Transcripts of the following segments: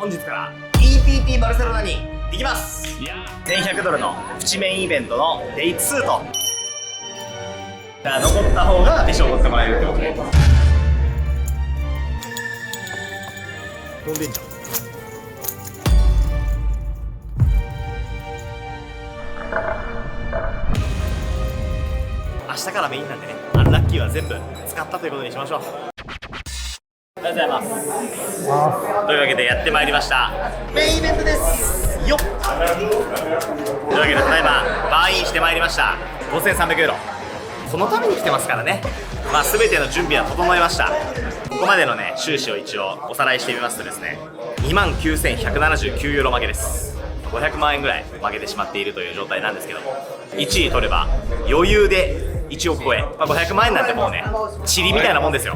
本日から EPT バルセロナに行きます。1100ドルのプチメインイベントのデイ2と、じゃあ残った方が飯を取ってもらえるってことで。飛んでんじゃん。明日からメインなんでね、アンラッキーは全部使ったということにしましょう。ありがとうございます。というわけでやってまいりましたメインイベントですよっ。というわけでただいまバーインしてまいりました。5300ユーロ、このために来てますからね。まあ全ての準備は整いました。ここまでのね収支を一応おさらいしてみますとですね、29,179ユーロ負けです。500万円ぐらい負けてしまっているという状態なんですけども、1位取れば余裕で1億超え、500万円なんてもうねチリみたいなもんですよ。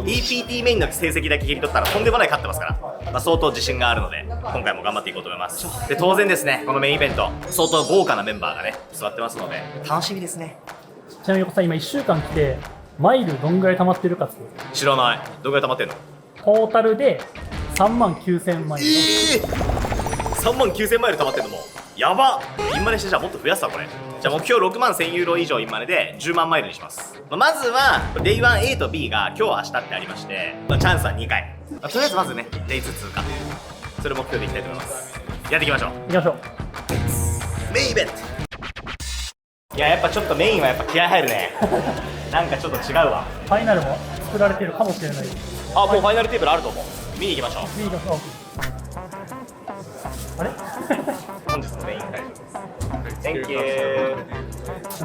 EPT メインの成績だけ切り取ったらとんでもない勝ってますから、相当自信があるので今回も頑張っていこうと思います。で当然ですね、このメインイベント相当豪華なメンバーがね座ってますので楽しみですね。ちなみに横さん今1週間来てマイルどんぐらい溜まってるかって知らない。どんぐらい溜まってんの？トータルで39,000マイル。39,000マイル溜まってんのもやば。インマネしてじゃあもっと増やすわこれ。じゃあ目標61,000ユーロ以上インマネで10万マイルにします。まずはデイ 1A と B が今日明日ってありまして、チャンスは2回。とりあえずまずねデイ2通過、それ目標でいきたいと思います。やっていきましょう。行きましょう。メインイベント。いややっぱちょっとメインはやっぱ気合入るねなんかちょっと違うわ。ファイナルも作られてるかもしれない。あ、もうファイナルテーブルあると思う。見に行きましょう。見に行きましょう。あれ本日のメイン会場です。Thank you。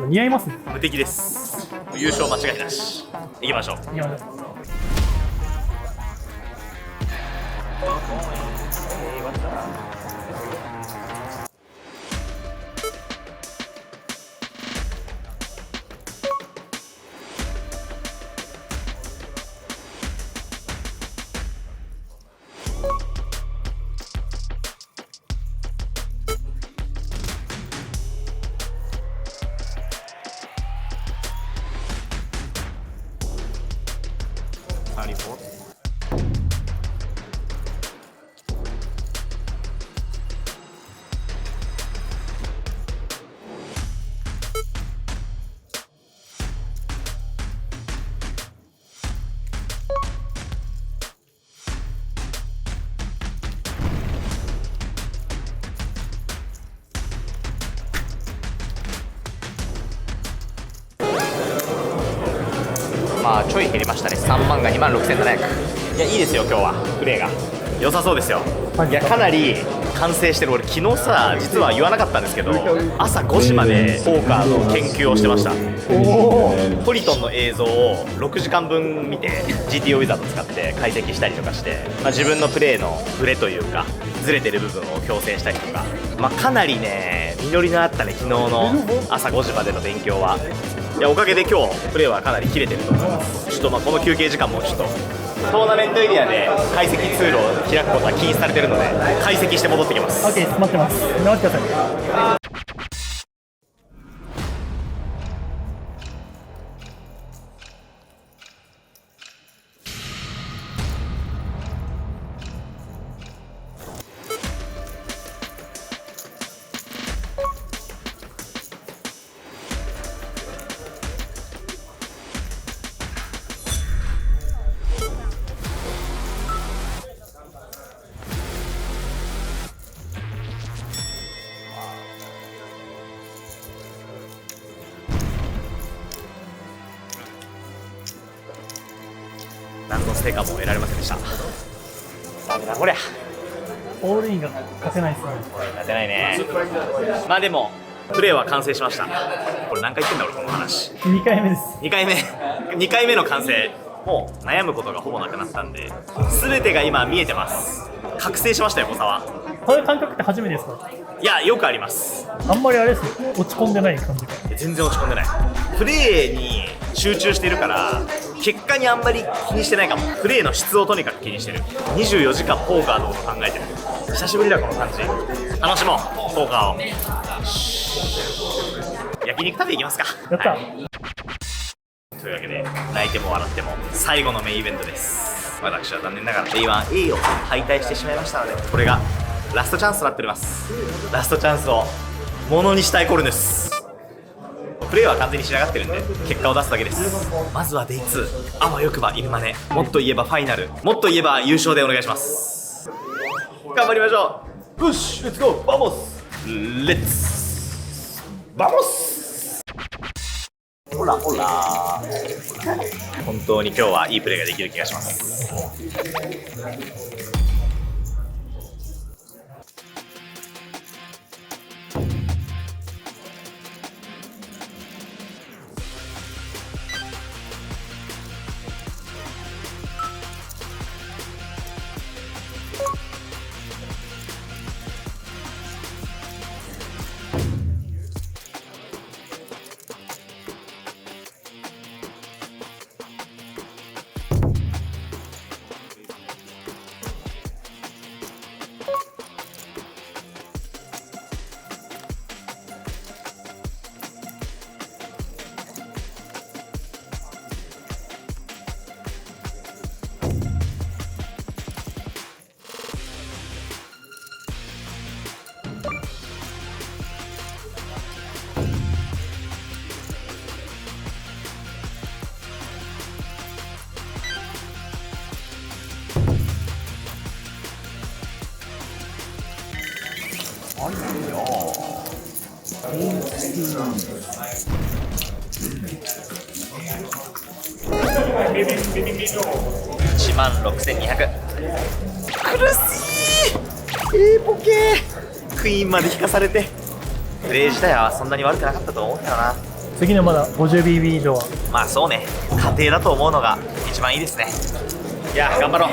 似合いますね。無敵です。優勝間違いなし。行きましょう。行きましょう。まあちょい減りましたね。3万が26,700。いやいいですよ今日はプレーが良さそうですよ。いやかなり完成してる。俺昨日さ実は言わなかったんですけど、朝5時までポーカーの研究をしてました。ポリトンの映像を6時間分見て GTO ウィザード使って解析したりとかして、自分のプレーのブレというかずれてる部分を矯正したりとか、かなりね実りのあったね昨日の朝5時までの勉強は。いやおかげで今日プレーはかなり切れてると思います。ちょっとこの休憩時間もちょっとトーナメントエリアで解析ツールを開くことは禁止されてるので解析して戻ってきます。 OK、待ってます。待ってください。何の成果も得られませんでした。ダメだこりゃ。オールインが勝てないですね。勝てないね。まあでもプレーは完成しました。これ何回言ってんだ俺この話。2回目です。2回目の完成。もう悩むことがほぼなくなったんで全てが今見えてます。覚醒しましたよ誤差は。そういう感覚って初めてですか？いやよくあります。あんまりあれですね、落ち込んでない感じが。全然落ち込んでない。プレーに集中してるから結果にあんまり気にしてないかも。プレーの質をとにかく気にしてる。24時間ポーカーのこと考えてる。久しぶりだこの感じ。楽しもうポーカーを。焼肉食べに行きますか。やった、というわけで泣いても笑っても最後のメインイベントです。私は残念ながら A1A を敗退してしまいましたので、これがラストチャンスとなっております。ラストチャンスをものにしたいコルヌス。プレーは完全に仕上がってるんで、結果を出すだけです。まずは Day2、あわよくばイルマネ、もっと言えばファイナル、もっと言えば優勝でお願いします。頑張りましょう。よし、レッツゴー、バモス、レッツバモス。ほらほら、本当に今日はいいプレーができる気がします。16200。苦しい。ポケクイーンまで引かされて、プレー自体はそんなに悪くなかったと思うんだよな。次のまだ 50BB 以上はまあそうね、家庭だと思うのが一番いいですね。いや頑張ろう。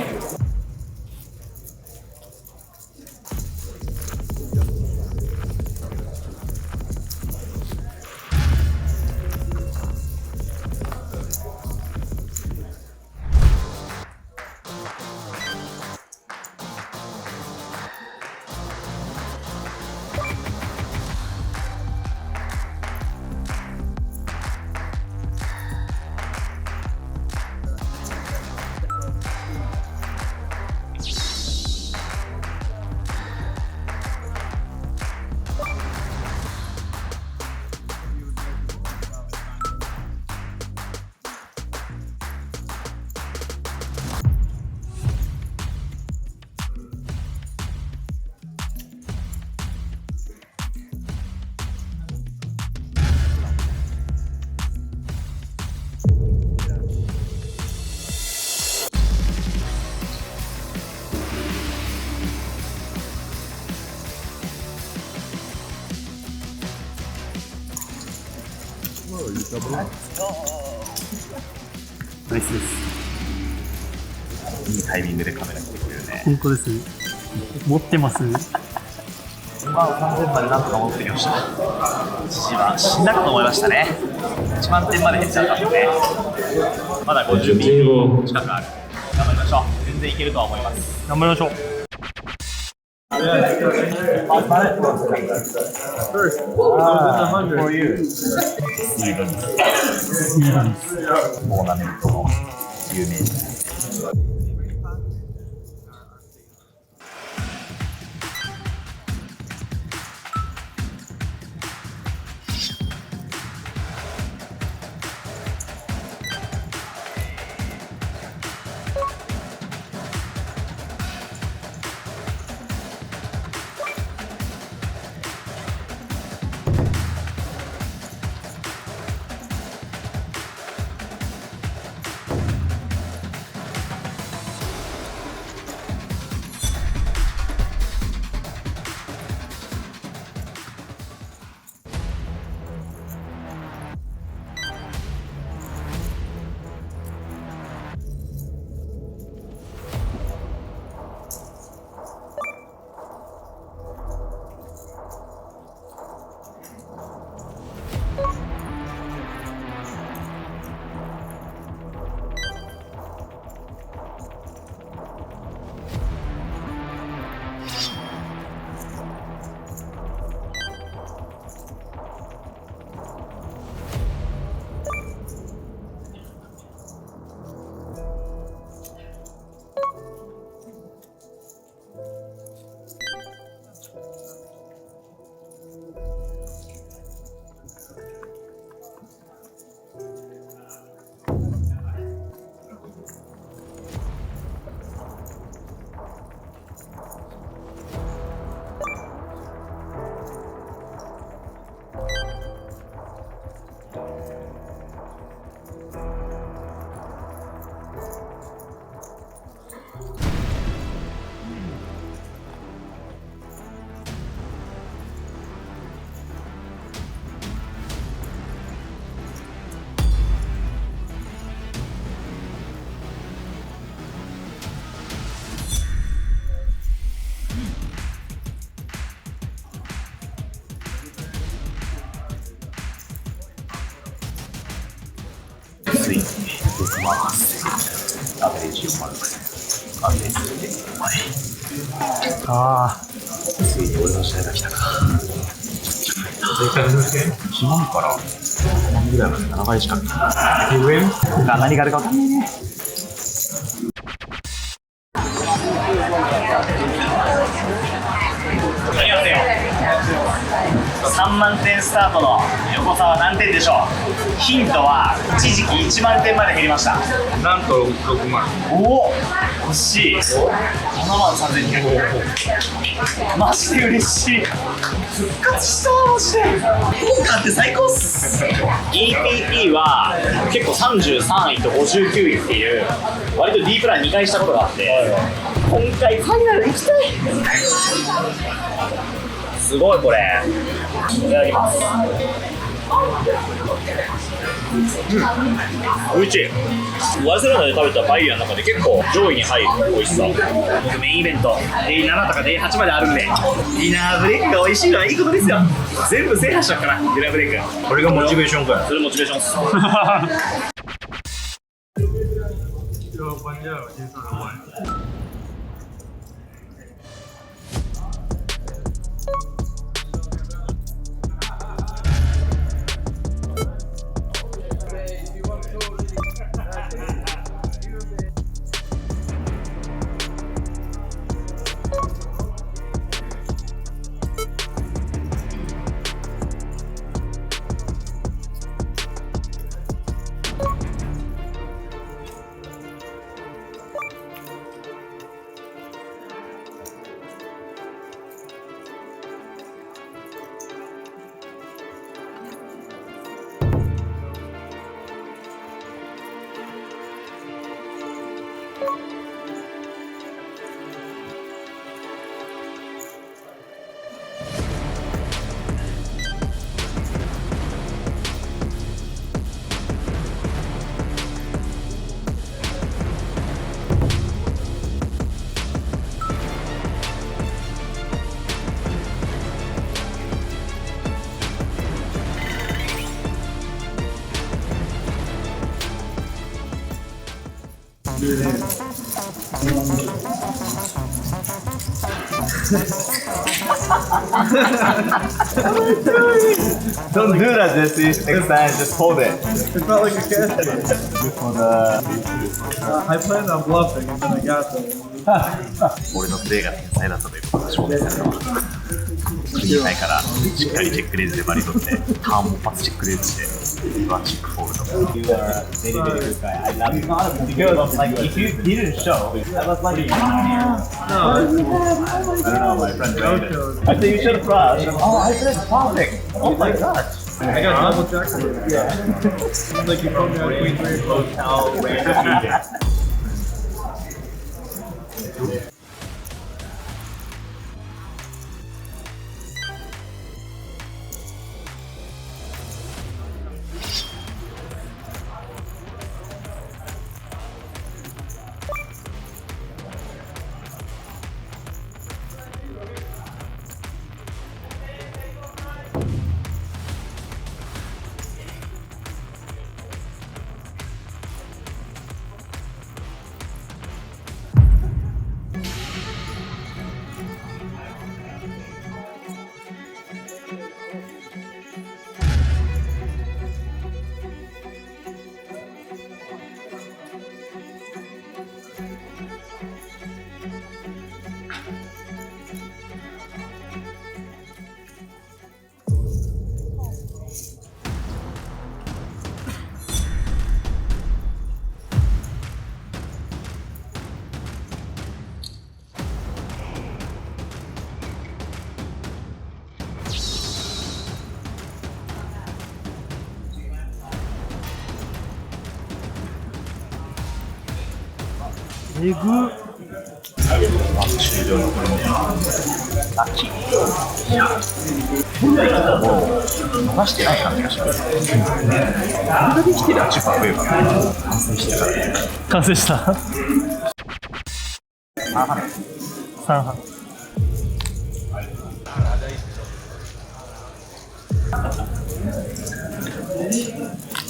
ナイスです。いいタイミングでカメラ来てくれるね。本当ですね。持ってます。まあ3000までなんとか戻ってきました。一時は死んだかと思いましたね。1万点まで減っちゃったんでね。まだ50ビー近くある。頑張りましょう。全然いけるとは思います。頑張りましょう。トーナメントの有名人。ますアベレージ4万円安定するでお前あついに俺の時代が来たか1万から5万ぐらいまで7倍近く何があるか分かんないね3万点スタートの横澤何点でしょう。ヒントは一時期1万点まで減りました。なんと6万。おお惜しい。7万3200マジで嬉しい。復活したマジでポーカーって最高っす。 EPP は結構33位と59位っていう割とディープラン2回したことがあって、今回ファイナル行きたい。すごいこれ。いただきます。おいしい。バルセロナで食べたパエリアの中で結構上位に入る美味しさ。僕メインイベント Day7 とか Day8 まであるんで、ディナーブレイクが美味しいのはいいことですよ。全部制覇しちゃうからディナーブレイク。これがモチベーションかよ。それモチベーションっす。Don't do that, Jesse. Next time, just hold it. It's not like a cat. I planned on bluffing and then I got them. 俺のプレーが天才だったということが証明されたわ。国内からしっかりチェックレイズでバリ取って、ターンもパスチェックレイズして、バーチックフォールド。You are a very, very good guy. I love you. Because like if you didn't show, that was like no. I don't know, my friend. I think you should flash. Oh, I played perfect. Oh my gosh. I got double checked. Yeah. Seems like you put me on queen 3. Hotel, whereえぐっ。終了の頃にラッキー。いや、本来だともう逃してない感じがします。これができてる10%増えるから、完成してるからね。完成した。3半。3半。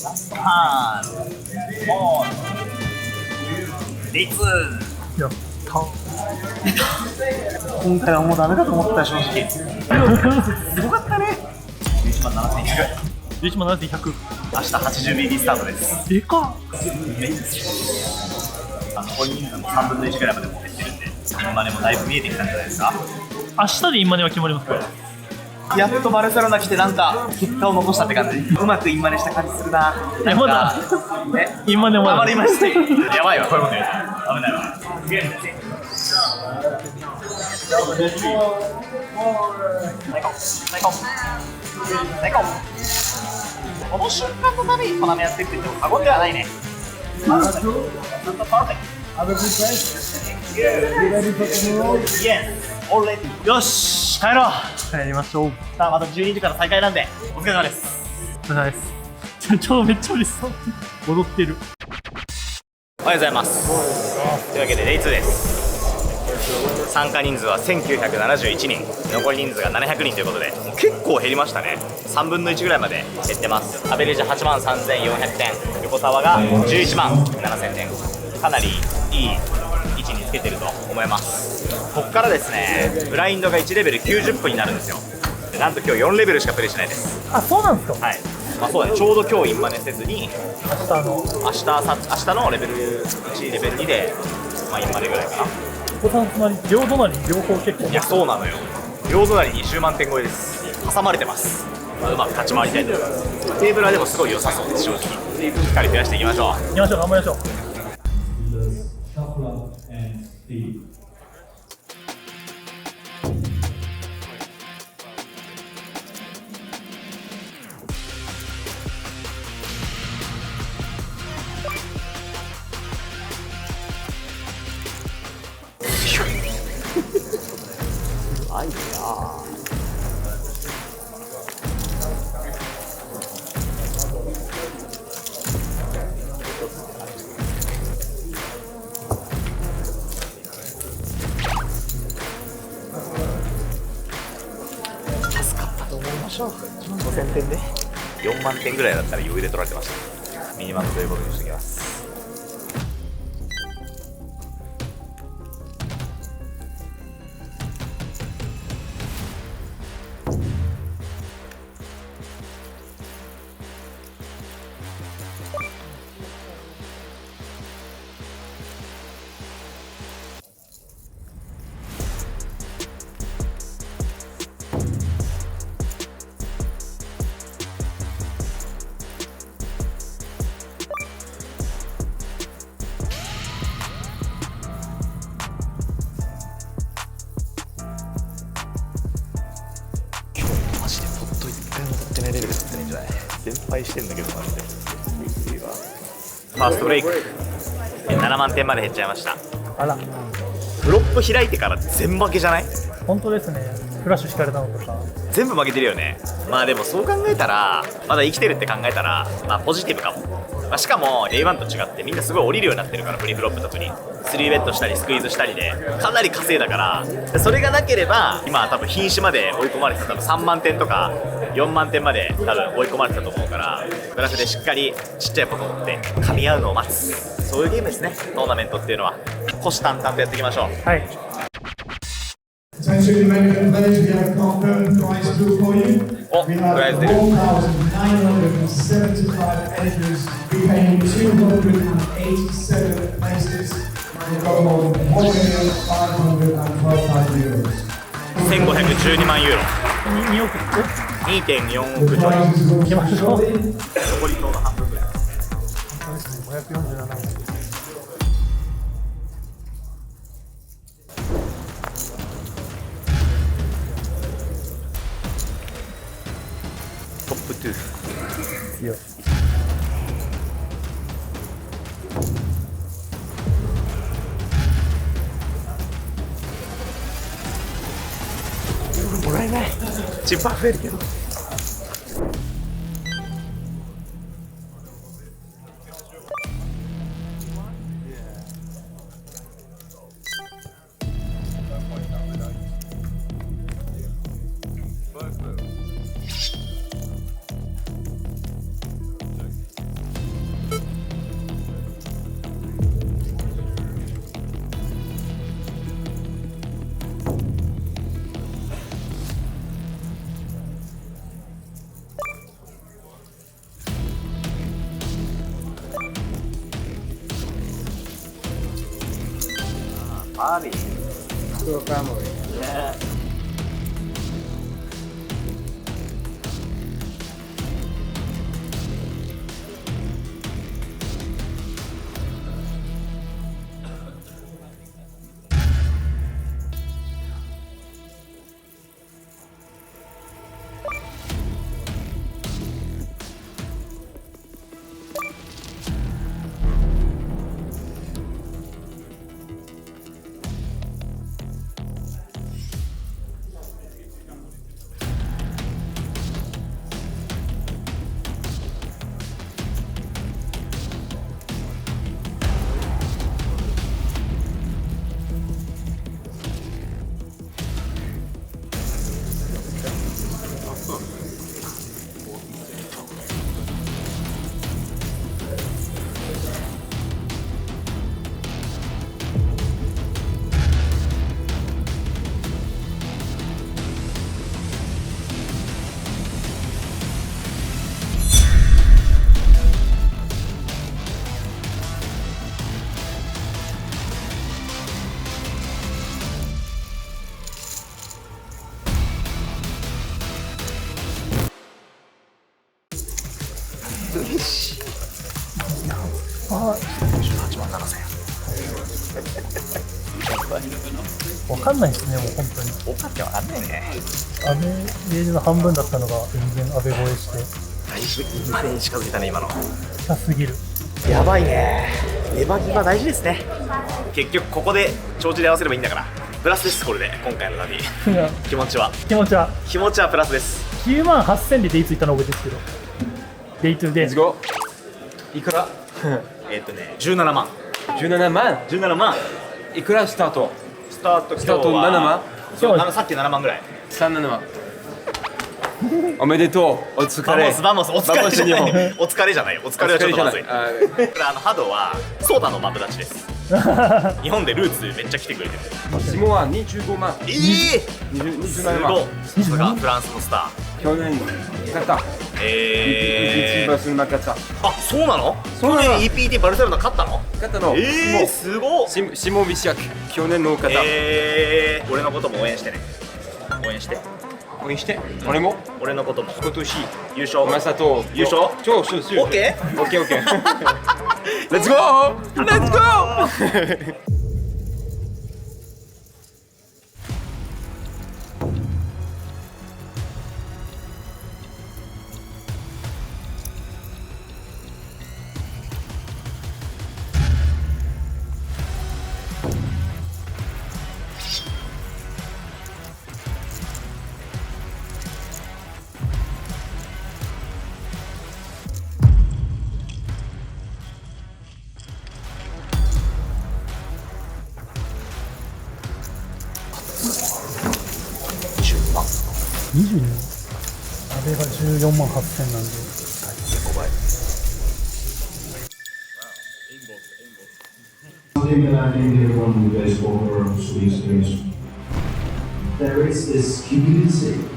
ターンモードリツやっ今回はもうダメだと思った正直すごかったね。11万7100、11万7100。明日 80BB スタートです。でかっ。残り人数も3分の1ぐらいまでも減ってるんで、今でもだいぶ見えてきたんじゃないですか。明日でインマネは決まりますか？やっとバルセロナ来てなんか結果を残したって感じ。うまくインマネした感じするな。なんかまだインマネもあまだまりましてやばいわ、こういうこと言うと危ないわ。この瞬間のためにコナミやってるって言っても過言ではないね。よし、帰ろう。帰りましょう。さあまた12時から再開なんでお疲れ様です。お疲れ様です。めっちゃ嬉しそう。踊ってる。おはようございます。というわけでデイ2です。参加人数は1971人、残り人数が700人ということで結構減りましたね。3分の1ぐらいまで減ってます。アベレージ8万3400点、横沢が11万7000点、かなりいい位置につけてると思います。ここからですね、ブラインドが1レベル90分になるんですよ。でなんと今日4レベルしかプレイしないです。あ、そうなんですか。はい、まあそうだね、ちょうど今日インマネせずに明日明日のレベル1、レベル2で、まあ、インマネぐらいかな。お子さんつまり両隣両方結構。いや、そうなのよ。両隣20万点超えです。挟まれてます。まあ、うまく立ち回りたいと思います。テーブルはでもすごい良さそうです、正直。しっかり増やしていきましょう。行きましょう、頑張りましょう。アイデア。助かったと思いましょう。5000点で4万点ぐらいだったら余裕で取られてました。ミニマムということにしておきます。レベルだったんじゃない？全敗してんだけどマジで。ファーストブレイク7万点まで減っちゃいました。あら、フロップ開いてから全負けじゃない？本当ですね。フラッシュ引かれたのとか全部負けてるよね。まあでもそう考えたらまだ生きてるって考えたらまあポジティブかも。まあ、しかも A1 と違ってみんなすごい降りるようになってるから、フリーフロップ特に3ベットしたりスクイーズしたりでかなり稼いだから、それがなければ今は多分瀕死まで追い込まれてた。多分3万点とか4万点まで多分追い込まれてたと思うから、グラフでしっかりちっちゃいことを追って噛み合うのを待つ、そういうゲームですね、トーナメントっていうのは。虎視眈々とやっていきましょう。はい。Attention, American players, we have confirmed prize pool for you. We have 1,975 entries. We pay 287 places. And we've got more than 1,512,000 euros. 1512万ユーロ、 2億2.4億ちょい、いきましょう。残りちょうど半分ぐらい。547万。トップ2。強い。もらえない。チッパー増えるけど。Party. To a family. Yeah.わかんないですね、もう本当に。多かってわかんないね。安倍レージの半分だったのが全然安倍超えして、だいぶ2点に近づいたね、今の。近すぎる。やばいね。ネバギバ大事ですね。結局ここで帳尻合わせればいいんだから。プラスです、これで、今回の旅。いや気持ちは。気持ちは気持ちはプラスです。9万8000でデイツいたの覚えてるんですけど、デイツで Let's go いくら17万。 17万17万。いくらスタートスタートスタート今日は7万そうさっき7万ぐらい。37万おめでとうお疲バれモスバモスお疲れじゃないバモス日お疲れじゃないお疲れはちょっとまずい。こあれハドはソーダのマブダチです。日本でルーツめっちゃ来てくれてる。シモは25万2727す万ごい。さすがフランスのスタ去年勝ったー。バルセロナ勝ったあ、そうなの？そうなの去年 EPT バルセロナ勝ったの？勝ったのすごっ。シモビシャク去年の方俺のことも応援してね。応援して。応援して俺も俺のことも今年優勝。マサト優勝？超そうそうオッケー？オッケーオッケーレッツゴーレッツゴー22万、安倍が14万8000なんで、5倍。 Something that I think everyone you guys over Swiss is there is this community.20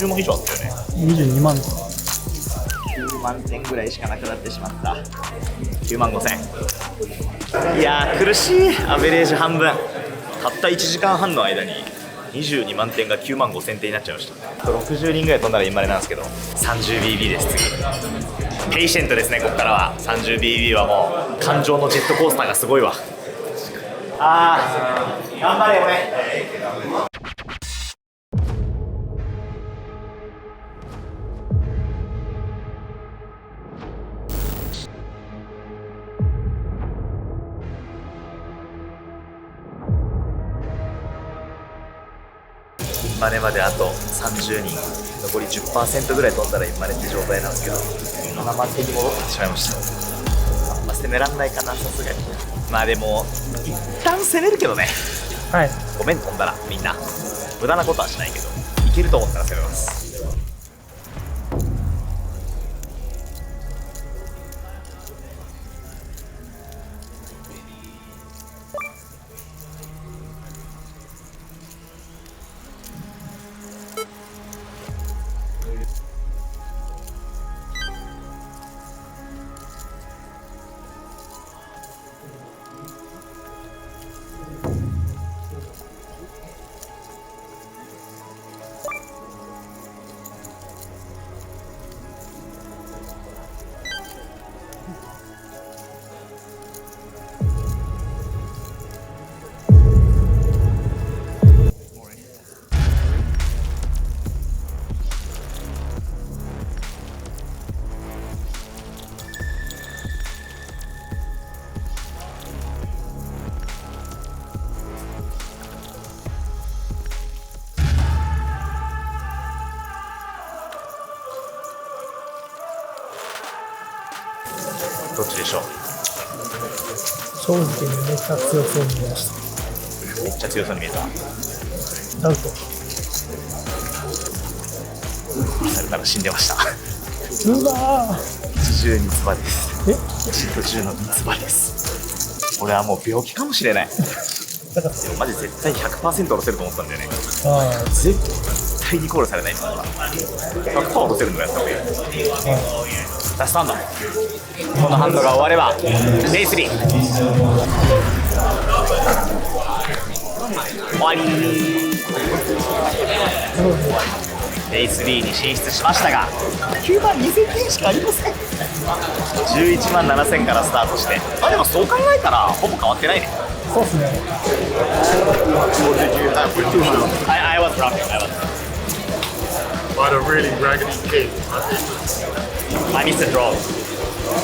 万以上あったよね。22万。 9万点ぐらいしかなくなってしまった。9万5千。いやー苦しい。アベレージ半分。たった1時間半の間に22万点が9万5千点になっちゃいました。60人ぐらい飛んだらインマレなんですけど 30BB です次。ペイシェントですね、ここからは。30BB はもう感情のジェットコースターがすごいわ。あー、頑張れよね。インマネまであと30人、残り 10% ぐらい飛んだらインマネって状態なんですけど、このまま手に戻ってしまいました。あんま攻めらんないかな、さすがに。まあでも一旦攻めるけどね。はい。ごめん、飛んだらみんな無駄なことはしないけど、いけると思ったら攻めます。どっちでしょう。正直にめっちゃ強そうに見えましめっちゃ強そうに見えた。た。ダウト。殺されたら死んでました。うわ一重につばです。え1と10のつばです。俺はもう病気かもしれない。だからでもマジ絶対 100% 殺せると思ったんだよね。あ絶対にコールされないから100% 落とせるのやった方がいい。ラストハンド、このハンドが終わればデイ3終わり。デイ3に進出しましたが9万2000点しかありません。11万7000からスタートして、あ、でもそう考えたらほぼ変わってないね。そうっすね。I was rocking. But a really raggedy cake. I missed the draw.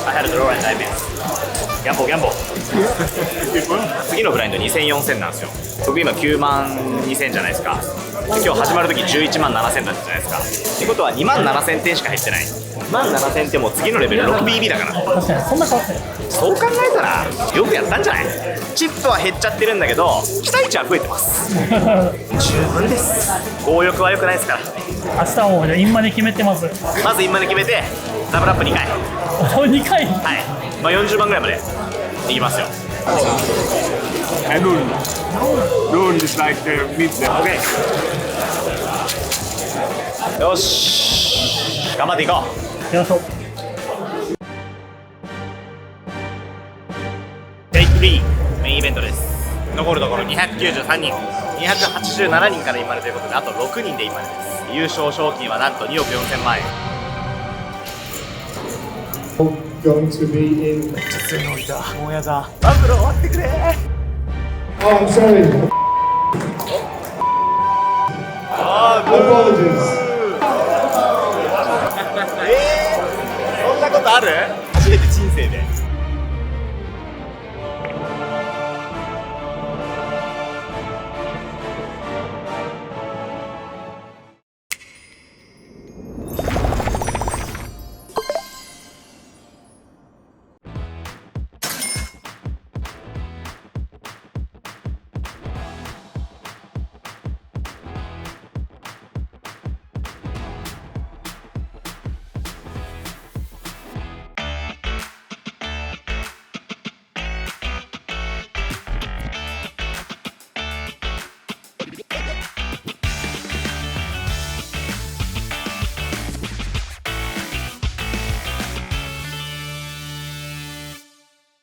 I had a draw and I missed. ギャンボーギャンボー。次のブラインド2000、4000なんですよ。僕今9万2000じゃないですか。今日始まるとき11万7000だったじゃないですか。ってことは2万7000点しか減ってない。2万7000ってもう次のレベル 6BB だから。確かにそんな変わってない。そう考えたらよくやったんじゃない。チップは減っちゃってるんだけど期待値は増えてます。十分です。強欲は良くないですから。明日はもうインマネ決めてます。まずインマネ決めてダブルアップ2回。お2回。はい、まあ、40万ぐらいまでいきますよ。And Noon is like the mid there. OK、 よし頑張っていこう。よいしょ。テイク3メインイベントです。残るところ293人、287人からインマネということで、あと6人でインマネです。優勝賞金はなんと2億4000万円。 Going to be in. めっちゃ強いの置いた。もうやだ。バブル終わってくれ。 Oh, I'm sorry. Apologies. そんなことある？